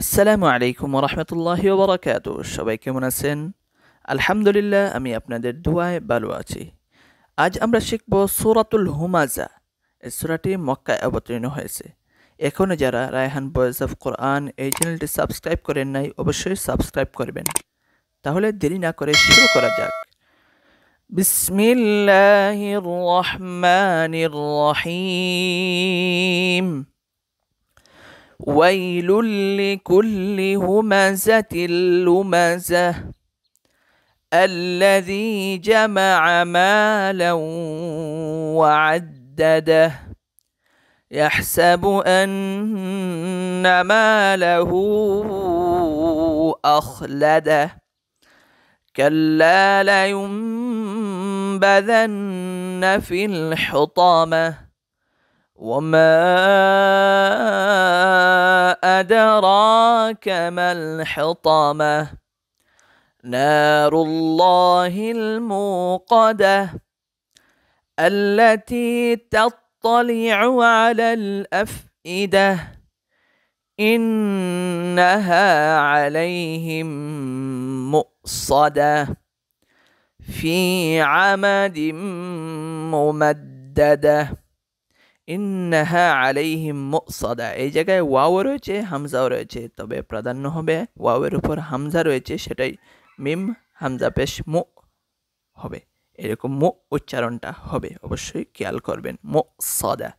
আসসালামু আলাইকুম ওরহমতুল্লাহি ওবরাকাতু। সবাই কেমন আছেন? আলহামদুলিল্লাহ, আমি আপনাদের দোয়ায় ভালো আছি। আজ আমরা শিখব সূরাতুল হুমাযা। এই সূরাটি মক্কায় অবতীর্ণ হয়েছে। এখনো যারা রায়হান ভয়েস অফ কোরআন এই চ্যানেলটি সাবস্ক্রাইব করেন নাই, অবশ্যই সাবস্ক্রাইব করবেন। তাহলে দেরি না করে শুরু করা যাক। বিসমিল্লাহির রহমানির রহিম। ويل لكل همزة لمزة الذي جمع مالا وعدده يحسب أن ماله أخلده كلا لينبذن في الحطمة وما أدراك ما الحطمة نار الله الموقدة التي تطلع على الأفئدة إنها عليهم مؤصدة في عمد ممددة ইন্নাহা আলাইহিম মুসাদা। এই জায়গায় ওয়াও রয়েছে, হামজাও রয়েছে, তবে প্রাধান্য হবে ওয়াওয়ের উপর হামজা রয়েছে, সেটাই মিম হামজা পেশ মু হবে। এরকম মু উচ্চারণটা হবে, অবশ্যই খেয়াল করবেন। মুসাদা।